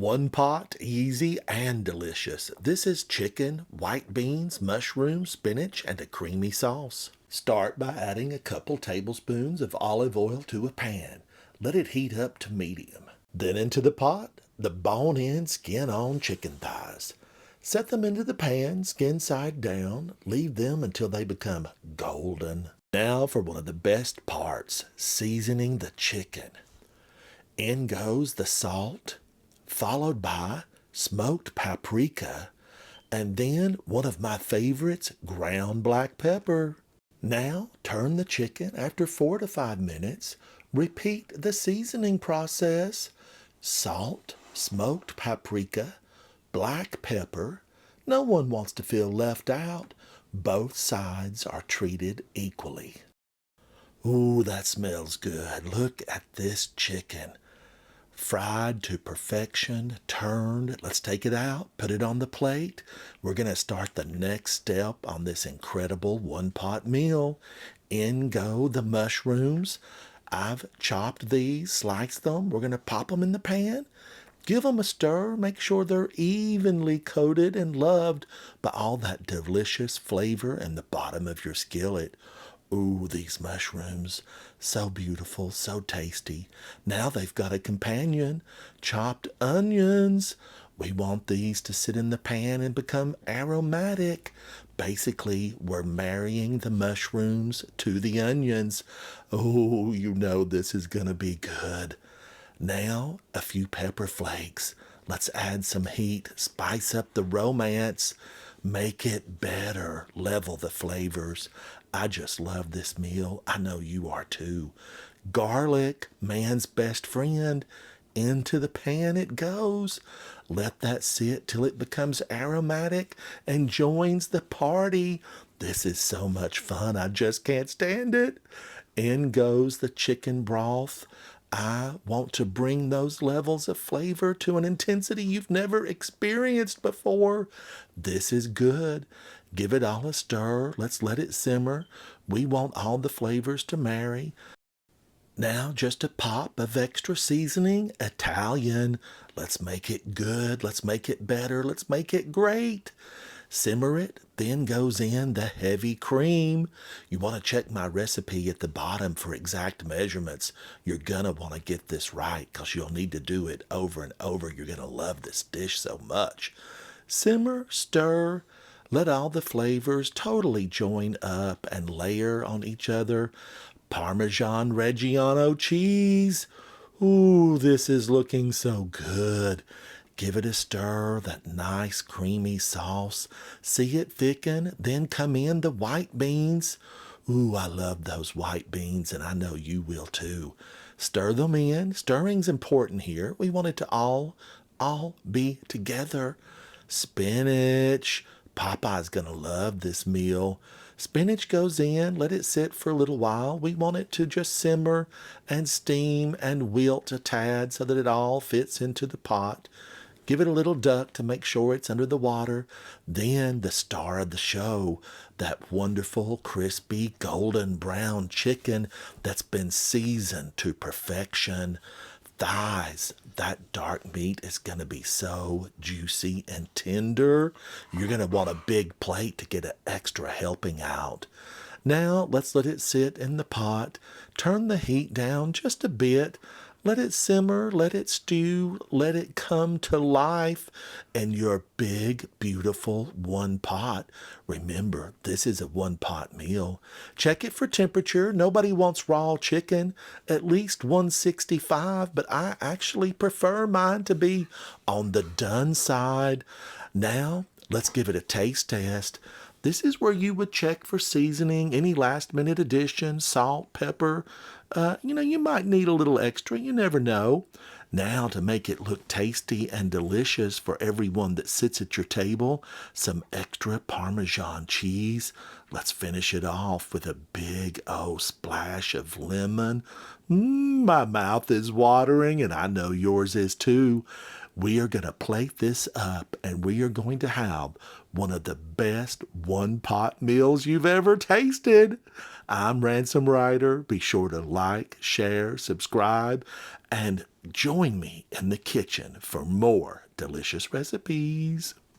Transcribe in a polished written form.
One pot, easy and delicious. This is chicken, white beans, mushrooms, spinach, and a creamy sauce. Start by adding a couple tablespoons of olive oil to a pan. Let it heat up to medium. Then into the pot, the bone-in, skin-on chicken thighs. Set them into the pan, skin side down. Leave them until they become golden. Now for one of the best parts, seasoning the chicken. In goes the salt, followed by smoked paprika, and then one of my favorites, ground black pepper. Now turn the chicken after 4 to 5 minutes. Repeat the seasoning process. Salt, smoked paprika, black pepper. No one wants to feel left out. Both sides are treated equally. Ooh, that smells good. Look at this chicken. Fried to perfection, turned. Let's take it out, put it on the plate. We're going to start the next step on this incredible one-pot meal. In go the mushrooms. I've chopped these, sliced them. We're going to pop them in the pan. Give them a stir. Make sure they're evenly coated and loved by all that delicious flavor in the bottom of your skillet. Ooh, these mushrooms, so beautiful, so tasty. Now they've got a companion, chopped onions. We want these to sit in the pan and become aromatic. Basically, we're marrying the mushrooms to the onions. Oh, you know this is gonna be good. Now, a few pepper flakes. Let's add some heat, spice up the romance, make it better, level the flavors. I just love this meal. I know you are too. Garlic, man's best friend. Into the pan it goes. Let that sit till it becomes aromatic and joins the party. This is so much fun. I just can't stand it. In goes the chicken broth. I want to bring those levels of flavor to an intensity you've never experienced before. This is good. Give it all a stir. Let's let it simmer. We want all the flavors to marry. Now just a pop of extra seasoning, Italian. Let's make it good. Let's make it better. Let's make it great. Simmer it, then goes in the heavy cream. You want to check my recipe at the bottom for exact measurements. You're going to want to get this right because you'll need to do it over and over. You're going to love this dish so much. Simmer, stir, let all the flavors totally join up and layer on each other. Parmesan Reggiano cheese. Ooh, this is looking so good. Give it a stir, that nice creamy sauce. See it thicken, then come in the white beans. Ooh, I love those white beans, and I know you will too. Stir them in. Stirring's important here. We want it to all be together. Spinach. Popeye's gonna love this meal. Spinach goes in, let it sit for a little while. We want it to just simmer and steam and wilt a tad so that it all fits into the pot. Give it a little duck to make sure it's under the water. Then the star of the show, that wonderful, crispy, golden brown chicken that's been seasoned to perfection. Thighs, that dark meat is going to be so juicy and tender. You're going to want a big plate to get an extra helping out. Now let's let it sit in the pot. Turn the heat down just a bit. Let it simmer, let it stew, let it come to life in your big, beautiful one pot. Remember, this is a one-pot meal. Check it for temperature. Nobody wants raw chicken, at least 165, but I actually prefer mine to be on the done side. Now, let's give it a taste test. This is where you would check for seasoning, any last-minute additions, salt, pepper. You might need a little extra. You never know. Now, to make it look tasty and delicious for everyone that sits at your table, some extra Parmesan cheese. Let's finish it off with a big, splash of lemon. My mouth is watering, and I know yours is too. We are going to plate this up, and we are going to have one of the best one-pot meals you've ever tasted. I'm Ransom Ryder. Be sure to like, share, subscribe, and Join me in the kitchen for more delicious recipes.